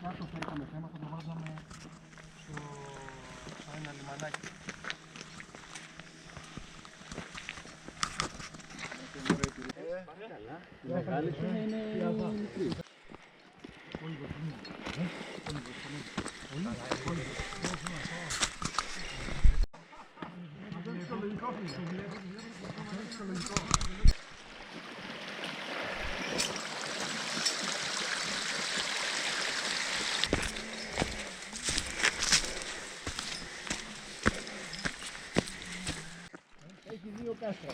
κάτω θα είχαμε θέμα, θα το βάζαμε στο ένα λιμανάκι. Η μεγάλη σου είναι μικρή. Έχει δύο κάστρα.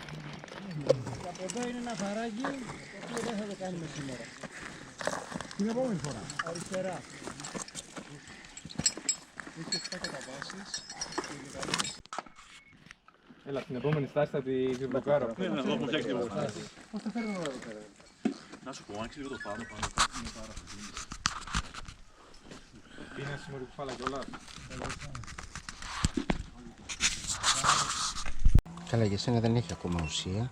Και από εδώ είναι ένα φαράγγι, το οποίο δεν θα το κάνουμε σήμερα. Την επόμενη φορά. Αριστερά. Έχει 7 καταβάσεις και λιγαρίες. Έλα, την επόμενη στάση θα τη μπλοκάρω. Ναι, να δω, μου φτιάξει την στάση. Πώς τα φέρνω εδώ πέρα. Να σου πω, άνοιξε λίγο το πάνω, είναι πάρα πολύ. Είναι σήμερα κουφάλα κιόλας. Καλά, για σένα δεν έχει ακόμα ουσία.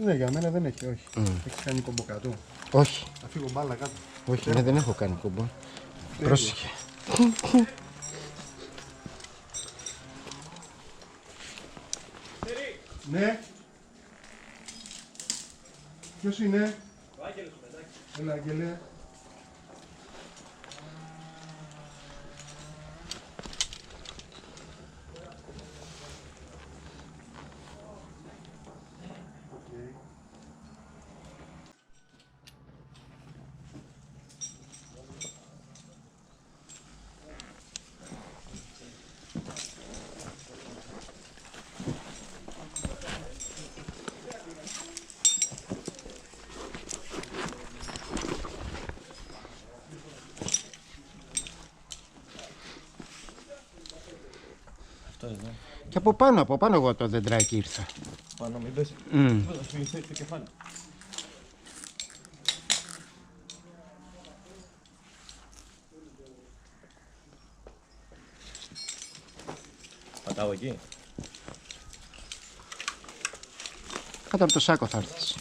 Ναι, για μένα δεν έχει, όχι. Έχεις κάνει κομπο κάτω. Όχι, Θα φύγω μπάλα κάτω. όχι, ναι, δεν έχω κάνει κόμπο. Πρόσεχε. Ναι. Ποιος είναι? Ο Άγγελος Μενάκης. Έλα, Άγγελε. Και από πάνω εγώ το δεντράκι ήρθα. Πάνω, μην πέσει. Θα σου λυθεί το κεφάλι. Πατάω εκεί. Κάτω από το σάκο θα έρθεις.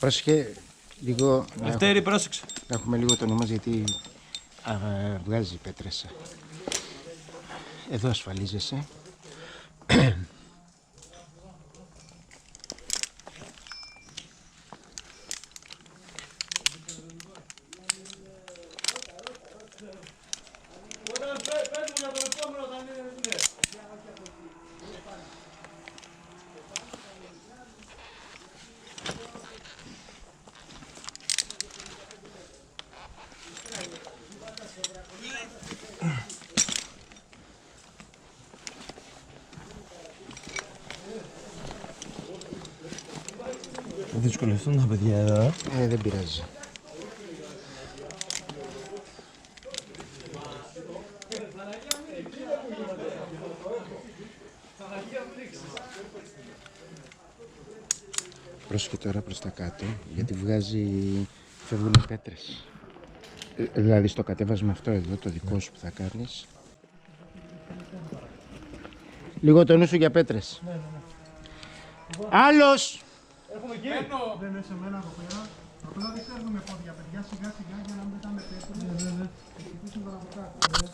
Πρόσεχε λίγο. Δευτέρη, πρόσεξε. Να έχουμε λίγο το νου μας γιατί βγάζει πέτρες. Εδώ ασφαλίζεσαι. Θα δυσκολευτούν τα παιδιά εδώ. Δεν πειράζει. Πρόσεχε τώρα προς τα κάτω, γιατί φεύγουν πέτρες. Δηλαδή στο κατέβασμα αυτό εδώ, το δικό σου που θα κάνεις. Λίγο το νου σου για πέτρες. Άλλος! Δεν είναι σε μένα από πέρα. Απλά δεν σέρνουμε πόδια, παιδιά. Σιγά σιγά για να μην πετάμε πέτρες. Και χτυπήσουν τώρα από κάτω.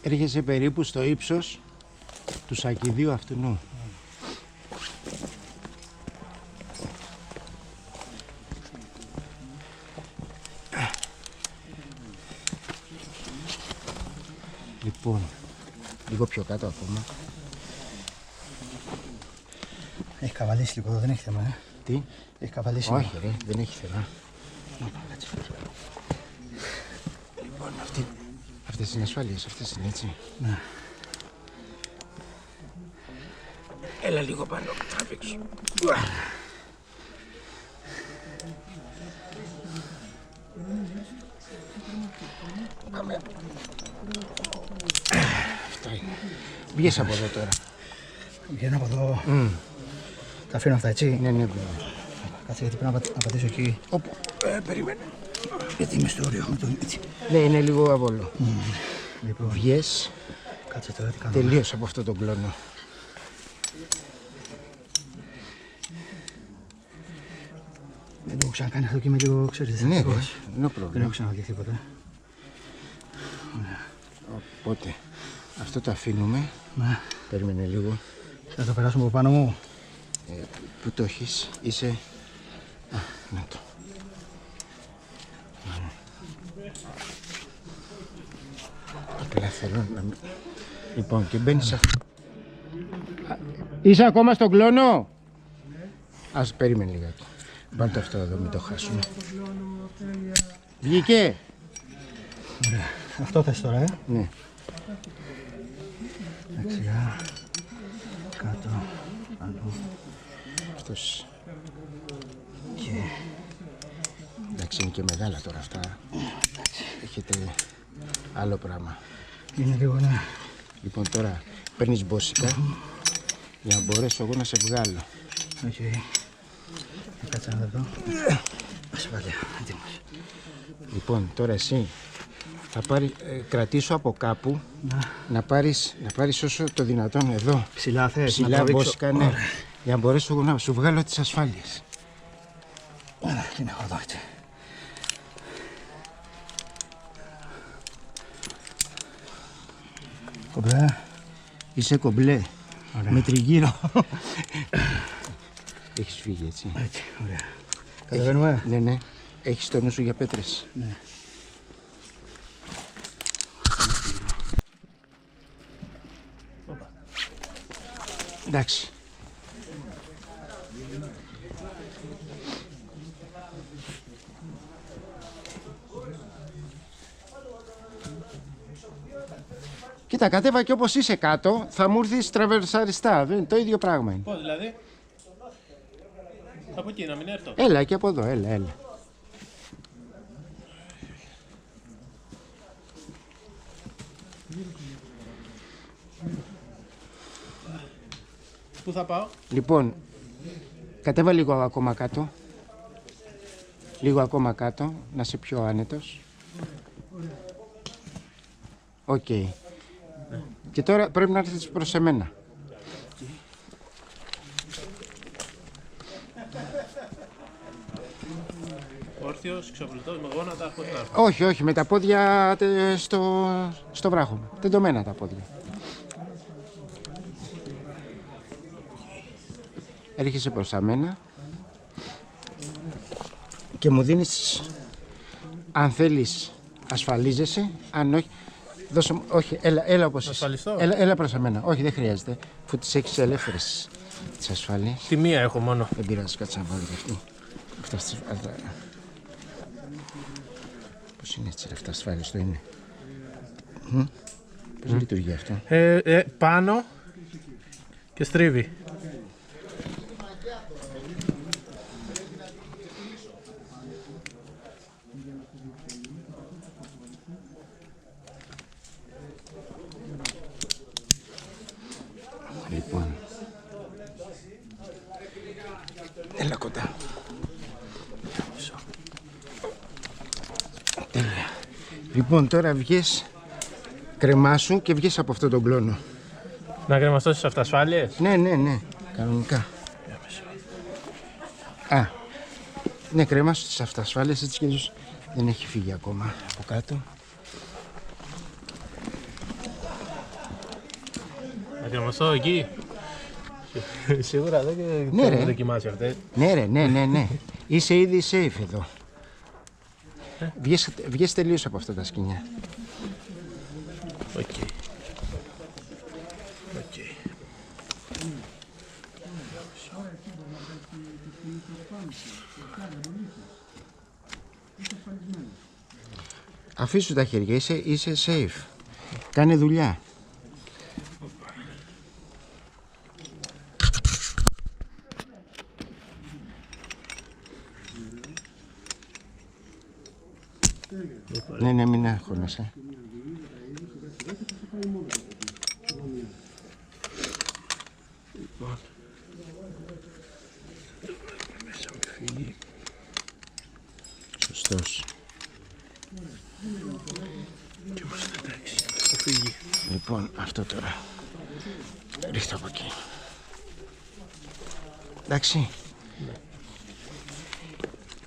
Έρχεσαι περίπου στο ύψος του σακιδίου αυτού. Λοιπόν, λίγο πιο κάτω ακόμα. Έχει καβαλήσει λίγο εδώ, δεν έχει θέμα, Τι? Έχει καβαλήσει. Όχι ρε, δεν έχει θέμα. Λοιπόν, αυτές είναι ασφάλειες, αυτές είναι έτσι. Ναι. Έλα λίγο πάνω, τραβήξου. Πάμε. Αυτό είναι. Βγες από εδώ τώρα. Βγαίνω από εδώ. Τα αφήνω αυτά, έτσι. Ναι, ναι, βέβαια. Κάτσε, γιατί πρέπει να πατήσω εκεί. Όπου, περίμενε. Γιατί είμαι στο όριο με τον έτσι. Ναι, είναι λίγο αβόλο. Λοιπόν, Βγες κάτσε τώρα τι κάνω. τελείως από αυτό τον κλόνο. Δεν το έχω ξανακάνει αυτό και είμαι λίγο, ξέρεις, Ναι, δυστυχώς. no Δεν problem. έχω ξαναδεί τίποτα. Οπότε, αυτό το αφήνουμε. Ναι. Περίμενε λίγο. Θα το περάσουμε από πάνω μου. Πού το έχεις, είσαι... Α, να το. Απλά θέλω να μην... Λοιπόν, και μπαίνεις... Είσαι ακόμα στον κλόνο? Ας περίμενε λιγάκι. Βάλτε αυτό εδώ, μην το χάσουμε. Βγήκε! Ωραία. Αυτό θες τώρα, Ναι. Δεξιά. Κάτω. Πάνω. Αυτός. Και... Εντάξει, είναι και μεγάλα τώρα αυτά. Έχετε άλλο πράγμα. Είναι λίγο, ναι. Λοιπόν, τώρα παίρνεις μπόσικα για να μπορέσω εγώ να σε βγάλω. Οκ. Κάτσε να δω. Ασφάλεια. Έτοιμος. Λοιπόν, τώρα εσύ θα κρατήσω από κάπου να πάρεις όσο το δυνατόν εδώ. Ψηλά θες, Ψηλά να τραβήξω. μπόσικα, ναι. Για να μπορέσω εγώ να σου βγάλω τις ασφάλειες. Ωραία, είναι εγώ εδώ, έτσι. Κομπλέ. Είσαι κομπλέ. Ωραία. Με τριγύρω. Έχεις φύγει, έτσι. Έτσι, ωραία. Κατεβαίνουμε. Ναι, ναι. Έχεις το νου σου για πέτρες. Ναι. Εντάξει. Κοίτα, κατέβα και όπως είσαι κάτω, θα μου έρθεις τραβερσαριστά. Το ίδιο πράγμα είναι. Πώς δηλαδή? Από εκεί να μην έρθω. Έλα και από εδώ, έλα. Πού θα πάω? Λοιπόν, κατέβα λίγο ακόμα κάτω. Λίγο ακόμα κάτω, να είσαι πιο άνετος. Οκ. Και τώρα πρέπει να έρθεις προς εμένα. Όρθιος, ξαπλωτός, με γόνατα, πώς να έρθω? Όχι, όχι, με τα πόδια στο βράχο μου. Τεντωμένα τα πόδια. Έρχεσαι προς μένα και μου δίνεις, αν θέλεις, ασφαλίζεσαι, αν όχι, δώσε μου, όχι, έλα όπως είσαι. Ασφαλιστώ? Έλα προς εμένα, όχι δεν χρειάζεται, αφού τις έχεις ελεύθερες τις ασφαλείς. Τη μία έχω μόνο. Δεν πειράζει, κάτσε να βάλω και αυτή. Πώς είναι έτσι, αυτά ασφάλειες το είναι. Πώς λειτουργεί αυτό? Πάνω και στρίβει. Λοιπόν, έλα κοντά. Τέλεια. Λοιπόν, τώρα βγες, κρεμάσου και βγες από αυτόν τον κλόνο. Να κρεμαστώ στις αυτασφάλειες. Ναι, κανονικά. Α, ναι, κρεμάσου τις αυτασφάλειες, έτσι κι αλλιώς δεν έχει φύγει ακόμα από κάτω. Να κρεμαστώ εκεί. Σίγουρα δεν Ναι, ρε. έχω δοκιμάσει αυτές. Ναι ρε, ναι. Είσαι ήδη safe εδώ. Βγες τελείως από αυτά τα σκηνιά. Οκ. Αφήσου τα χέρια, είσαι safe. Κάνε δουλειά. Ναι, μην αγχώνεσαι. Σωστός. Λοιπόν, αυτό τώρα. Ρίχτω από εκεί. Εντάξει.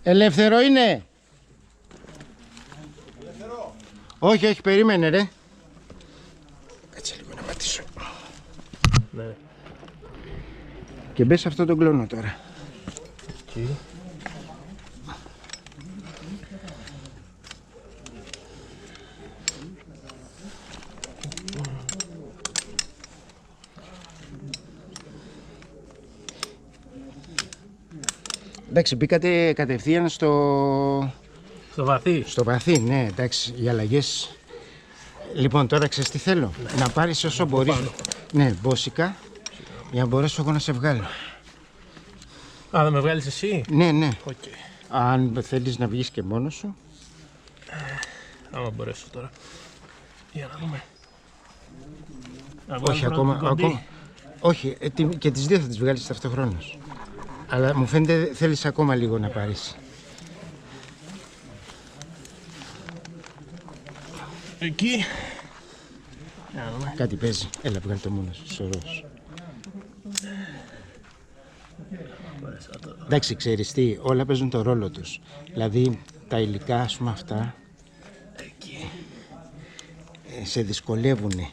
Ελεύθερο είναι. Όχι, περίμενε ρε. Κάτσε λίγο να πατήσω. Ναι. Και μπες σε αυτό τον κλόνο τώρα. Εκεί. Εντάξει, μπήκατε κατευθείαν στο βαθύ. Στο βαθύ, ναι, εντάξει, οι αλλαγές. Λοιπόν, τώρα ξέρεις τι θέλω. Να πάρεις όσο μπορείς. Ναι, μπόσικα, για να μπορέσω εγώ να σε βγάλω. Α, θα με βγάλεις εσύ. Ναι. Okay. Αν θέλεις να βγεις και μόνος σου. Άμα μπορέσω τώρα. Για να δούμε. Όχι, ακόμα. Όχι, και τις δύο θα τις βγάλεις ταυτοχρόνως. Αλλά μου φαίνεται θέλεις ακόμα λίγο να πάρεις. Εκεί. Κάτι παίζει. Έλα, βγάλει το μόνος σου, σωρός. Εντάξει, ξέρεις τι, όλα παίζουν το ρόλο τους. Δηλαδή, τα υλικά, ας πούμε, αυτά, σε δυσκολεύουνε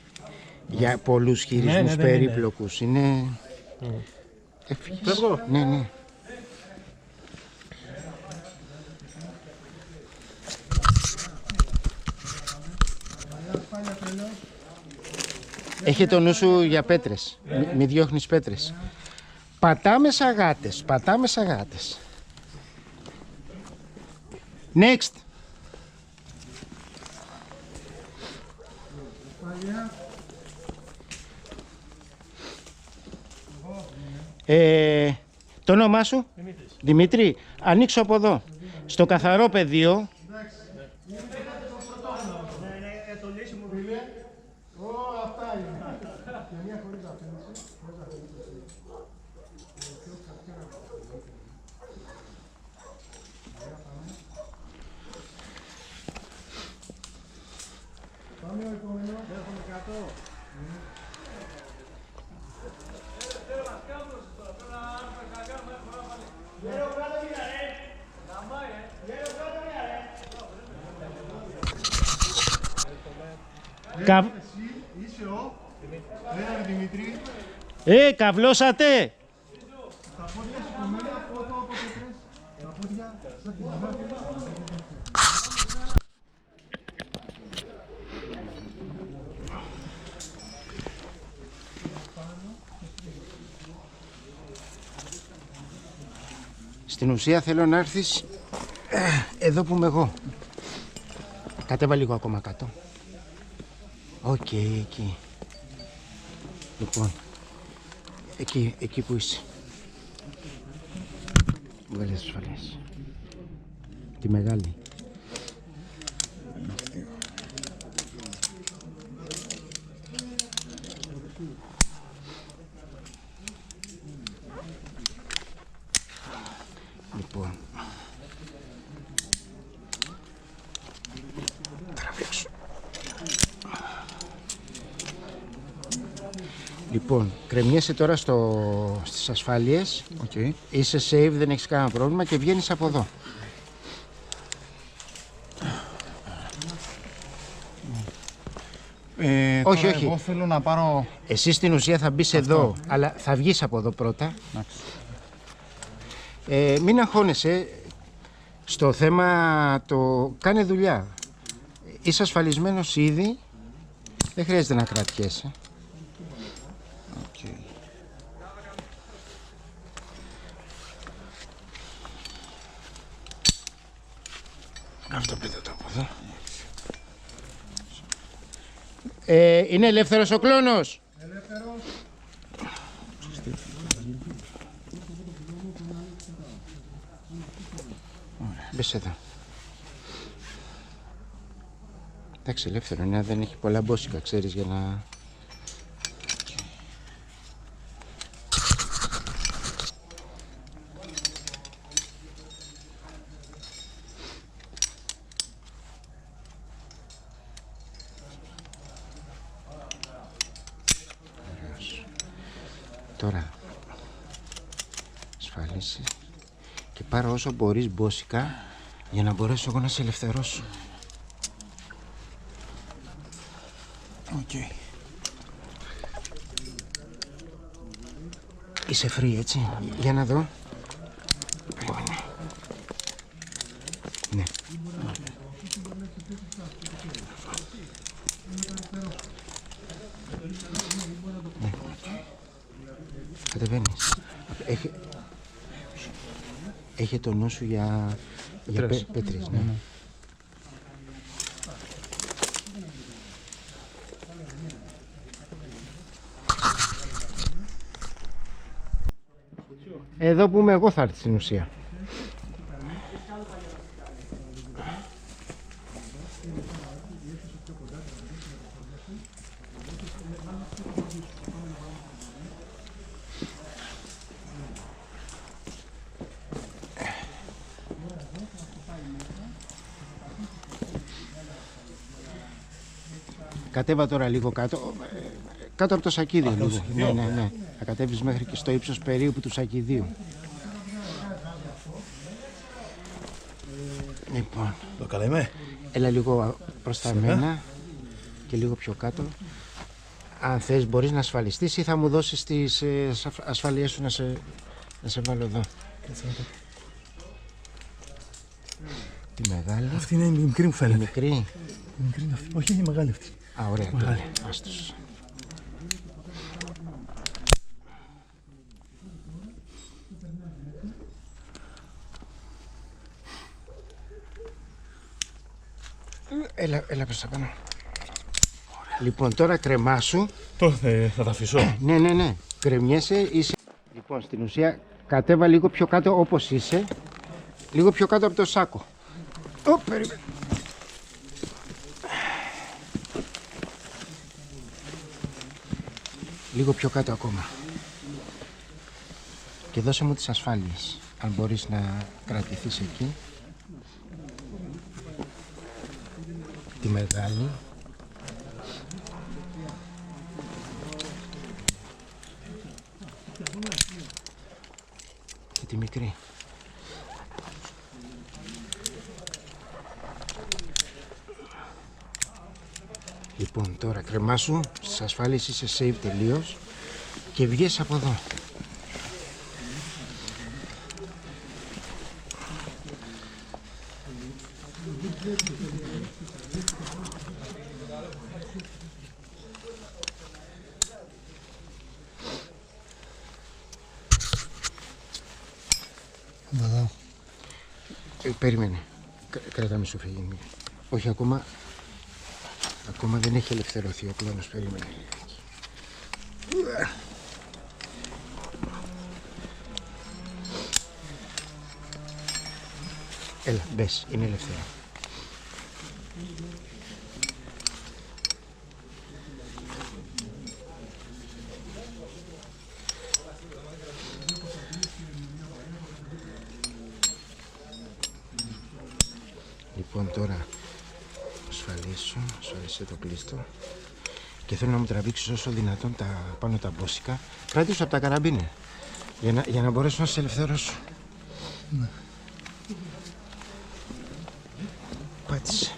για πολλούς χειρισμούς περίπλοκους. Είναι... Έφυγες. Ναι. Έχει το νου σου για πέτρες. Μη διώχνεις πέτρες. Πατάμε σαγάτες. Next. Το όνομά σου? Δημήτρη. Ανοίξω από εδώ. Στο καθαρό πεδίο. Είσαι ο Δημήτρη. Καυλώσατε. Τα πόδια σηκωμένα, φώτο από πέτρες. Τα πόδια σαν την αγάπη. Στην ουσία θέλω να έρθεις εδώ που είμαι εγώ. Κατέβα λίγο ακόμα κάτω. Οκ, εκεί. Λοιπόν, εκεί που είσαι. Βγάλε τις ασφαλές. Τη μεγάλη. Λοιπόν. Τραβήξου. Λοιπόν, κρεμιέσαι τώρα στις ασφάλειες. Okay. Είσαι safe, δεν έχεις κανένα πρόβλημα και βγαίνεις από εδώ. Όχι. Εγώ θέλω να πάρω... Εσύ στην ουσία θα μπεις εδώ, αλλά θα βγεις από εδώ πρώτα. Μην αγχώνεσαι. Στο θέμα κάνε δουλειά. Είσαι ασφαλισμένος ήδη. Δεν χρειάζεται να κρατιέσαι. Okay. Αυτό πείτε το από εδώ. Είναι ελεύθερος ο κλόνος. Ελεύθερος. Μπες εδώ. Εντάξει, ελεύθερο είναι, δεν έχει πολλά μπόσικα, ξέρεις, για να... Τώρα ασφαλίσεις και πάρω όσο μπορείς μπόσικα για να μπορέσω εγώ να σε ελευθερώσω. Οκ. Είσαι free, έτσι, για να δω. Ναι. Κατεβαίνεις. Έχει το νου σου για πέτρες. Ναι. Εδώ που είμαι εγώ θα έρθει στην ουσία. Κατέβα τώρα λίγο κάτω, κάτω από το σακίδι λίγο. Ναι. Θα κατέβεις μέχρι και στο ύψος περίπου του σακιδίου. Λοιπόν, Το καλά είμαι. έλα λίγο προς τα μένα και λίγο πιο κάτω. Αν θες μπορείς να ασφαλιστείς ή θα μου δώσεις τις ασφαλείες σου να σε βάλω εδώ. Τη μεγάλη. Αυτή είναι η μικρή μου Η φαίνεται. μικρή. Η μικρή είναι αυτή. Όχι, είναι η μεγάλη αυτή. Α, ωραία. Τότε. Άστος. Έλα προς τα πάνω. Λοιπόν, τώρα κρεμάσου. Τώρα θα τα αφήσω. Ναι. Κρεμιέσαι, είσαι. Λοιπόν, στην ουσία κατέβα λίγο πιο κάτω όπως είσαι. Λίγο πιο κάτω από το σάκο. Περίμενε. Λίγο πιο κάτω ακόμα. Και δώσε μου τις ασφάλειες. Αν μπορείς να κρατηθείς εκεί. Τη μεγάλη. Και τη μικρή. Λοιπόν, τώρα κρεμάσου, στις ασφάλειες είσαι safe τελείως και βγες από εδώ. Περίμενε. Κράτα μη σου φύγει. Όχι ακόμα. Ακόμα δεν έχει ελευθερωθεί ο κλόνος. Περίμενε. Έλα, μπες. Είναι ελευθερό. Λοιπόν, τώρα ασφαλίσαι το κλείστο και θέλω να μου τραβήξεις όσο δυνατόν πάνω τα μπόσικα. Κράτη σου από τα καραμπίνε για να μπορέσω να σε ελευθερώσω. Ναι. Πάτησε.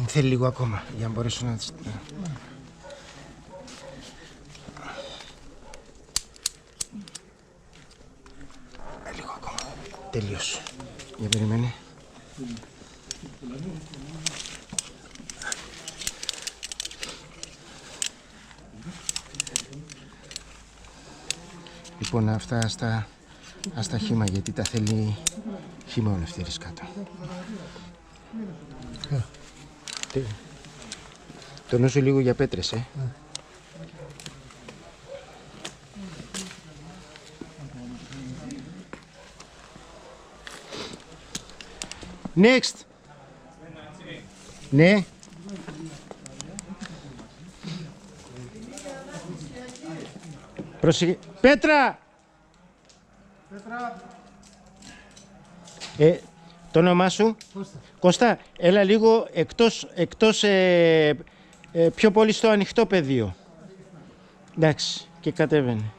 Θέλει λίγο ακόμα για να μπορέσω να... Λίγο ακόμα. Τελείωσε. Για περιμένε. Λοιπόν, αυτά στα χύμα, γιατί τα θέλει χύμα ο Λευτέρης κάτω. Τονώσου λίγο για πέτρες, Next. Ναι. Πρόσεχε. Πέτρα! Το όνομά σου? Κώστα, έλα λίγο εκτός πιο πολύ στο ανοιχτό πεδίο. Εντάξει, και κατέβαινε.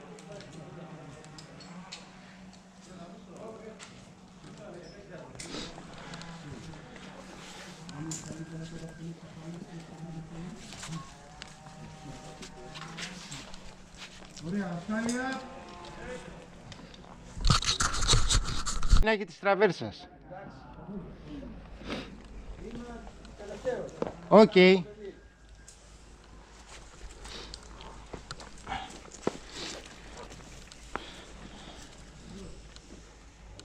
Ωραία, ασφάλεια. Πινάκι της τραβέρσας. Οκ.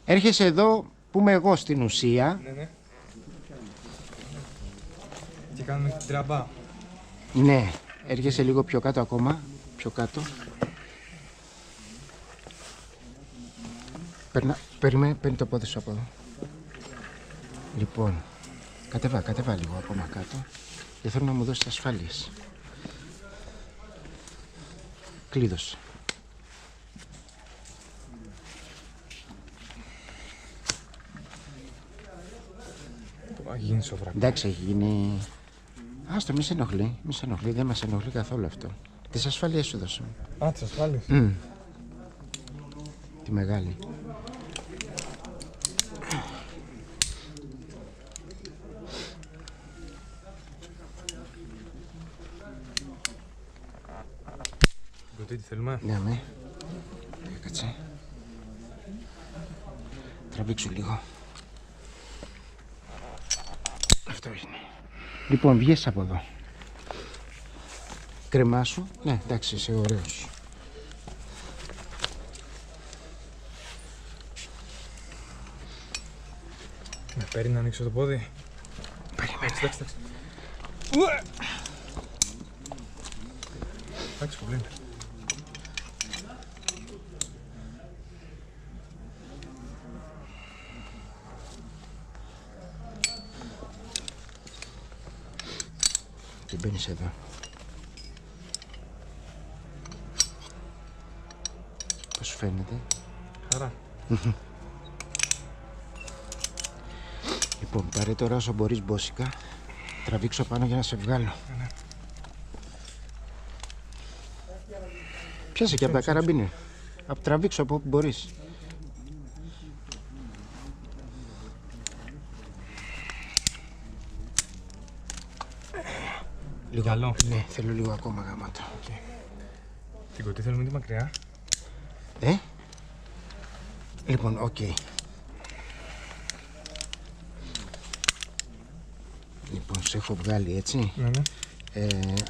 Έρχεσαι εδώ που είμαι εγώ στην ουσία. Ναι. Και κάνουμε την τραμπά. Ναι, έρχεσαι λίγο πιο κάτω ακόμα. Πιο κάτω. Παίρνει το πόδι σου από εδώ. Λοιπόν, κατεβά λίγο ακόμα κάτω και θέλω να μου δώσεις ασφάλειες. Κλείδωσε. Έχει γίνει σοβαρά. Εντάξει, έχει γίνει... Άστο, μη σε ενοχλεί, δεν μας ενοχλεί καθόλου αυτό. Τις ασφάλειες σου δώσαμε. Α, τις ασφάλειες. Τη μεγάλη. Τι θέλουμε. Ναι, με. Κάτσε. Τραβήξου λίγο. Αυτό είναι. Λοιπόν, βγες από εδώ. Κρεμάσου. Ναι, εντάξει, είσαι ωραίος. Με παίρνει να ανοίξω το πόδι. Περιμένε. Εντάξει. Εντάξει, κομπλίνε. Και μπαίνεις εδώ. Πώς σου φαίνεται? Χαρά. Λοιπόν, πάρε τώρα όσο μπορείς μπόσικα. Τραβήξω πάνω για να σε βγάλω. Πιάσε και από τα καραμπίνε. Τραβήξω από όπου μπορείς. Λίγο Καλό. Ναι, θέλω λίγο ακόμα γαμάτο. Την κωτή θέλουμε τη μακριά. Λοιπόν, οκ. Λοιπόν, σε έχω βγάλει, έτσι. Ναι.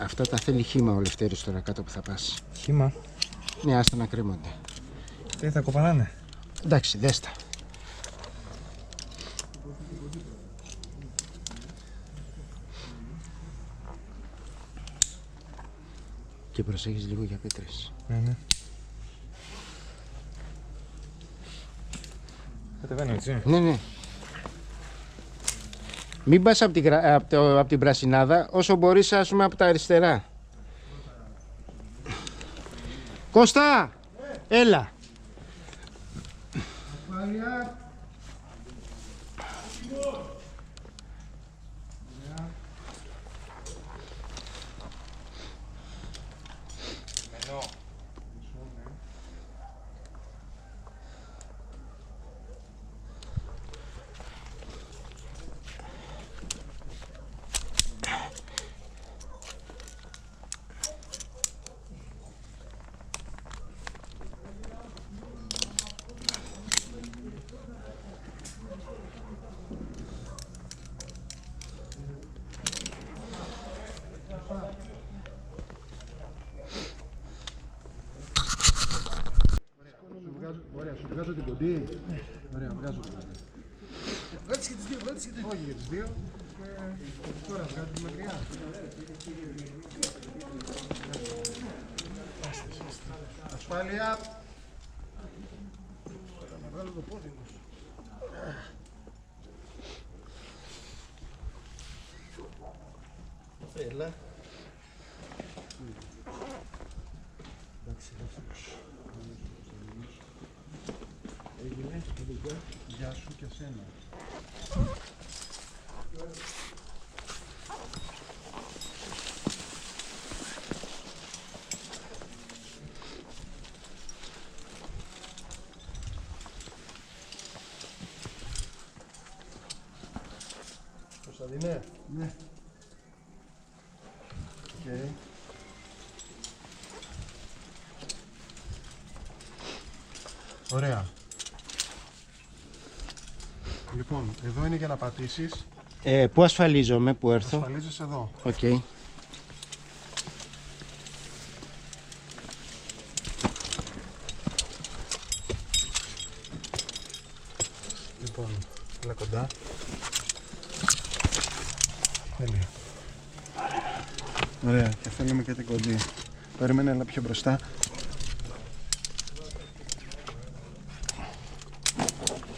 Αυτά τα θέλει χύμα ο Λευτέρης τώρα κάτω που θα πας. Χύμα. Ναι, άστα να κρέμονται. Τι θα κοπανάνε. Εντάξει, δέστα. Και προσέχεις λίγο για πέτρες. Ναι. Κατεβαίνω, έτσι. Ναι. Μην πας από την πρασινάδα, όσο μπορείς, ας πούμε, από τα αριστερά. Κώστα! Έλα! Ασφάλεια. Ωραία, σου βγάζω την κοντή. Ωραία, βγάζω την κοντή. Βγάζεις και τις δύο, βγάζεις και τις δύο. Όχι, για τις δύο. Και τώρα βγάζω τη μακριά. Ασφάλεια. Να βγάλω το πόδι μου. Έλα. Εντάξει, έγινε, γεια σου και σένα. Κωνσταντίνε. Ναι. Okay. Ωραία. Λοιπόν, εδώ είναι για να πατήσεις. Πού ασφαλίζομαι, πού έρθω? Ασφαλίζεσαι εδώ. Οκ. Λοιπόν, έλα κοντά. Τέλεια. Ωραία, και θέλουμε και την κοντή. Περίμενε, έλα πιο μπροστά.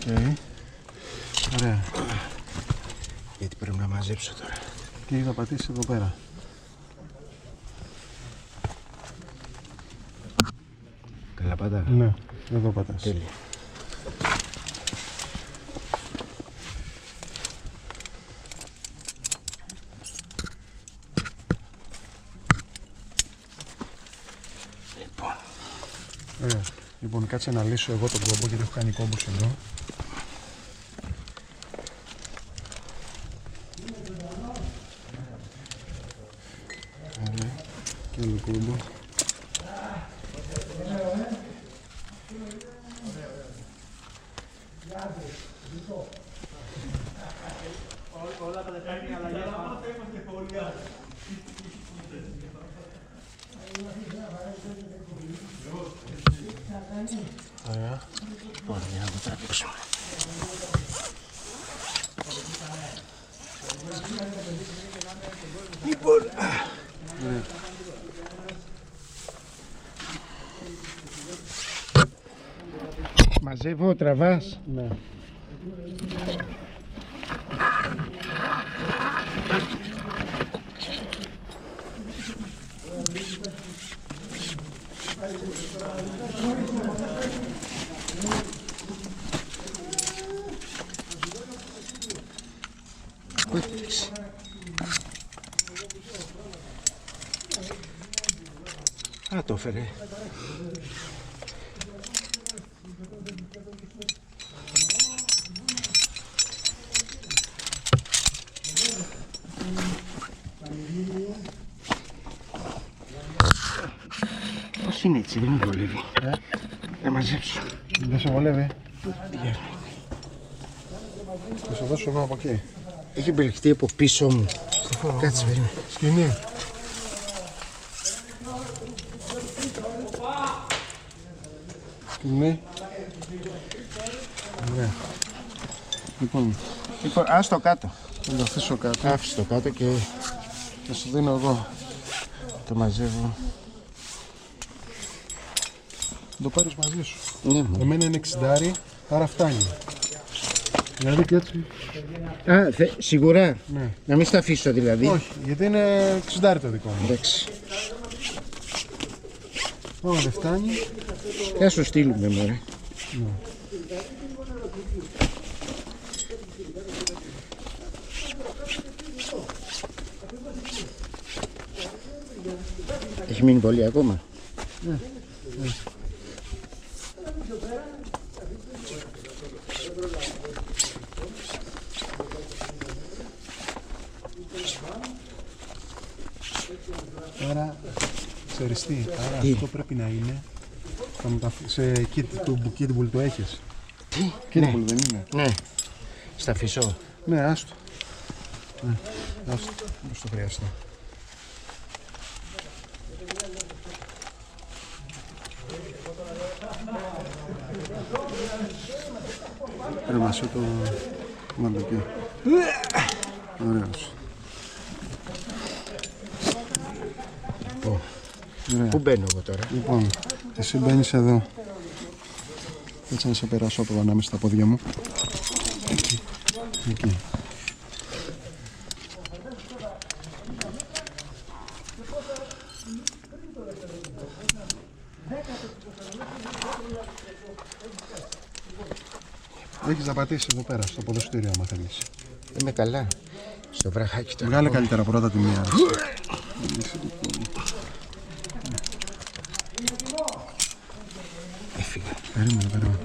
Okay. Ωραία. Γιατί πρέπει να μαζέψω τώρα. Και θα πατήσεις εδώ πέρα. Καλά πατάω. Ναι, εδώ πατάς. Τέλεια. Ωραία. Λοιπόν, κάτσε να λύσω εγώ τον κόμπο γιατί έχω κάνει κόμπος εδώ. Ωραία. Και άλλο κόμπο. Όλα τα λεφτά είναι αλλαγές. Ωραία. Λοιπόν, για να το τραβήξουμε. Λοιπόν. Μαζεύω, τραβάς. Ναι. Α, το έφερε. Πώς είναι έτσι, δεν με βολεύει. Να μαζέψω. Δεν σε βολεύει. Για. Θα σου δώσω εγώ από εκεί. Έχει μπελιχτεί από πίσω μου. Κάτσε, περίμενε. Σκηνή. Σκηνή. Ωραία. Λοιπόν, Λοιπόν, το κάτω. θα το αφήσω κάτω. Άφησε το κάτω και Θα σου δίνω εγώ. το μαζεύω. Το πάρεις μαζί σου. Ναι, μου. Εμένα είναι 60, άρα φτάνει. Δηλαδή και έτσι. Α, σίγουρα. Ναι. Να μην στα αφήσω δηλαδή. Όχι, γιατί είναι 60 το δικό μου. Εντάξει. Άμα δεν φτάνει. Θα σου στείλουμε, μωρέ. Ναι. Έχει μείνει πολύ ακόμα. Άρα, ξέρεις τι, άρα Τι? αυτό πρέπει να είναι σε kit που το έχεις. Τι? Kit Ναι, δεν είναι. ναι. Στα αφήσω. Ναι, άστο. Ναι, άστο, πώς το χρειαστώ. Ρεμασέ το μαντοκί. Ωραίος. Πού μπαίνω εγώ τώρα? Λοιπόν, εσύ μπαίνεις εδώ. Έτσι να σε περάσω από ανάμεσα στα πόδια μου. Εκεί. Εκεί. Έχεις να πατήσεις εδώ πέρα, στο ποδοσφαίριο, άμα θέλεις. Είμαι καλά. Στο βραχάκι τώρα. Βγάλε καλύτερα πρώτα τη μία. Έφυγα. Περίμενε.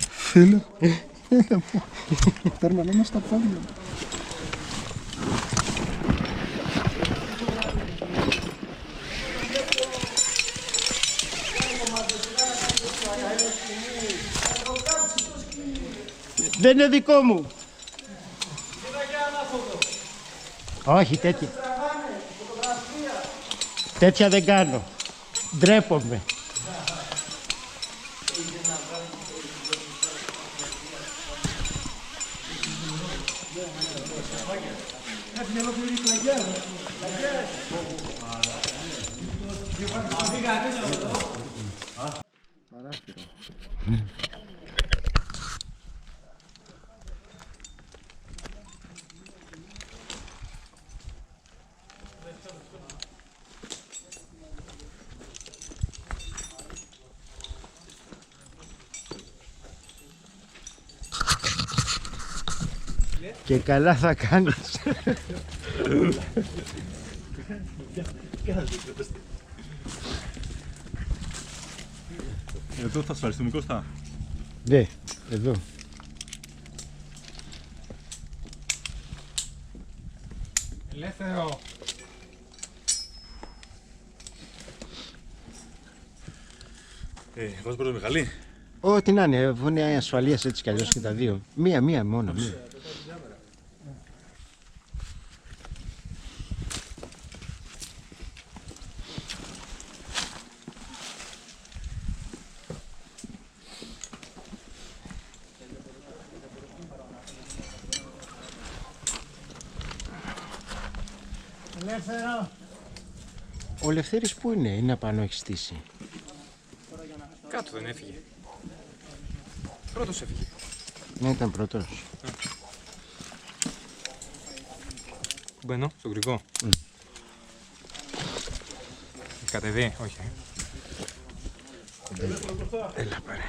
Φίλε μου. Παίρνω μέσα στα πόδια μου. Δεν είναι δικό μου. Όχι, τέτοια. Τέτοια δεν κάνω. Ντρέπομαι. Και καλά θα κάνεις. Εδώ θα ασφαλιστούμε, Κώστα. Ναι, εδώ. Ελεύθερο. Βάζω πρώτο Μιχαλή. Ό,τι να είναι, αφού είναι ασφαλείας έτσι κι αλλιώς και τα δύο. Μία μόνο. Μία. Ελεύθερο. Ο Λευθέρης πού είναι απάνω, έχει στήσει? Κάτω δεν έφυγε. Πρώτος έφυγε. Ναι, ήταν πρώτος. Μπαίνω στο γκρικό. Κατεβεί, όχι. Έλα πάρε.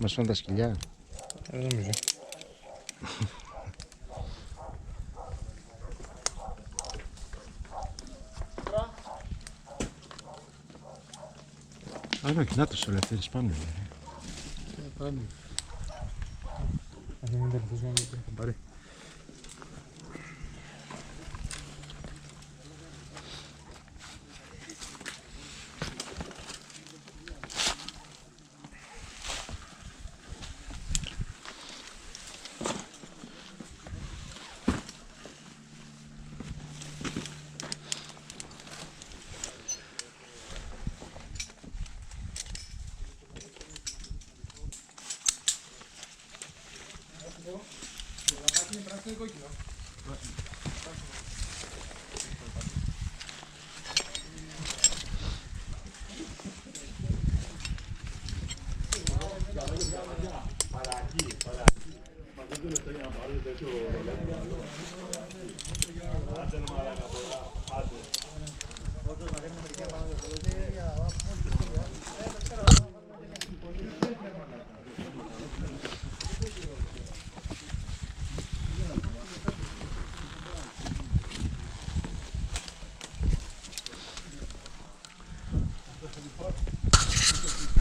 Μας φάνε τα σκυλιά. Δεν νομίζω. Α, όχι, να το ο Λευθέρης πάνω. Αν δεν είναι τελευταίος να μην πάρει.